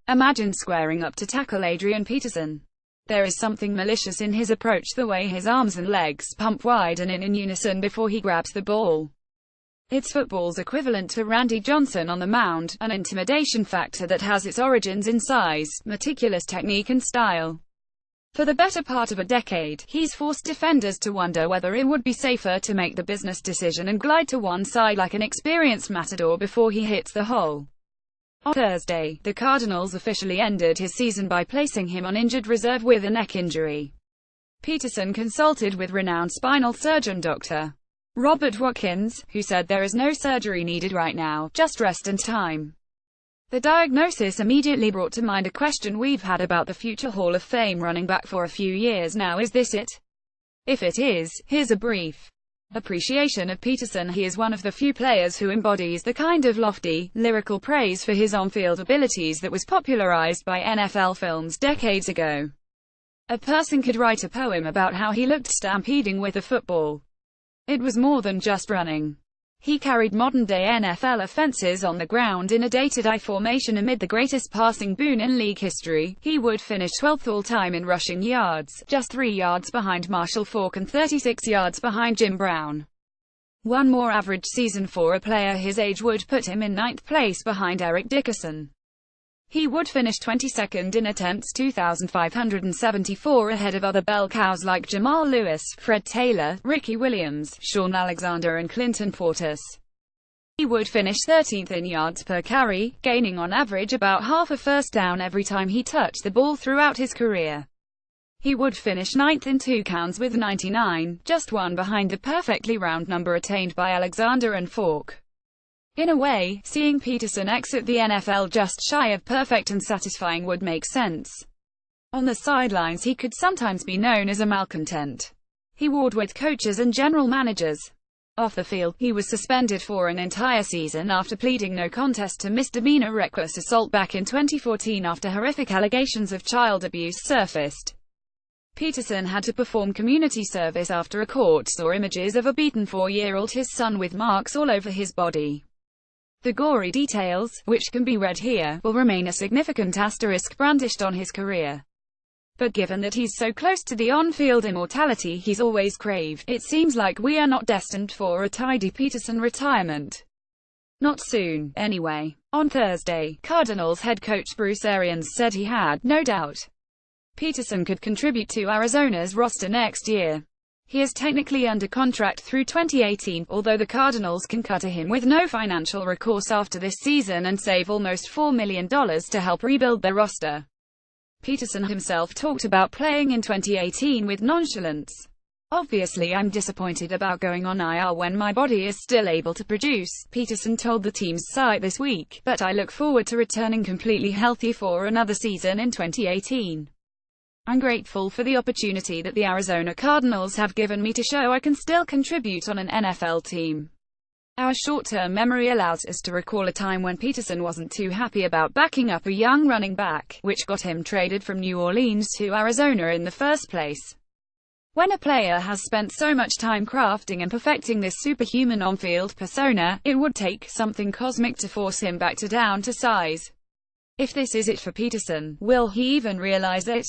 Imagine squaring up to tackle Adrian Peterson. There is something malicious in his approach, the way his arms and legs pump wide and in unison before he grabs the ball. It's football's equivalent to Randy Johnson on the mound, an intimidation factor that has its origins in size, meticulous technique and style. For the better part of a decade, he's forced defenders to wonder whether it would be safer to make the business decision and glide to one side like an experienced matador before he hits the hole. On Thursday, the Cardinals officially ended his season by placing him on injured reserve with a neck injury. Peterson consulted with renowned spinal surgeon Dr. Robert Watkins, who said there is no surgery needed right now, just rest and time. The diagnosis immediately brought to mind a question we've had about the future Hall of Fame running back for a few years now. Is this it? If it is, here's a brief appreciation of Peterson. He is one of the few players who embodies the kind of lofty, lyrical praise for his on-field abilities that was popularized by NFL films decades ago. A person could write a poem about how he looked stampeding with a football. It was more than just running. He carried modern-day NFL offenses on the ground in a dated I formation amid the greatest passing boon in league history. He would finish 12th all-time in rushing yards, just 3 yards behind Marshall Faulk and 36 yards behind Jim Brown. One more average season for a player his age would put him in 9th place behind Eric Dickerson. He would finish 22nd in attempts, 2,574, ahead of other bell cows like Jamal Lewis, Fred Taylor, Ricky Williams, Shaun Alexander and Clinton Portis. He would finish 13th in yards per carry, gaining on average about half a first down every time he touched the ball throughout his career. He would finish 9th in 2 counts with 99, just one behind the perfectly round number attained by Alexander and Faulk. In a way, seeing Peterson exit the NFL just shy of perfect and satisfying would make sense. On the sidelines he could sometimes be known as a malcontent. He warred with coaches and general managers. Off the field, he was suspended for an entire season after pleading no contest to misdemeanor reckless assault back in 2014 after horrific allegations of child abuse surfaced. Peterson had to perform community service after a court saw images of a beaten 4-year-old his son with marks all over his body. The gory details, which can be read here, will remain a significant asterisk brandished on his career. But given that he's so close to the on-field immortality he's always craved, it seems like we are not destined for a tidy Peterson retirement. Not soon, anyway. On Thursday, Cardinals head coach Bruce Arians said he had no doubt Peterson could contribute to Arizona's roster next year. He is technically under contract through 2018, although the Cardinals can cut him with no financial recourse after this season and save almost $4 million to help rebuild their roster. Peterson himself talked about playing in 2018 with nonchalance. "Obviously I'm disappointed about going on IR when my body is still able to produce," Peterson told the team's site this week, "but I look forward to returning completely healthy for another season in 2018. I'm grateful for the opportunity that the Arizona Cardinals have given me to show I can still contribute on an NFL team." Our short-term memory allows us to recall a time when Peterson wasn't too happy about backing up a young running back, which got him traded from New Orleans to Arizona in the first place. When a player has spent so much time crafting and perfecting this superhuman on-field persona, it would take something cosmic to force him back down to size. If this is it for Peterson, will he even realize it?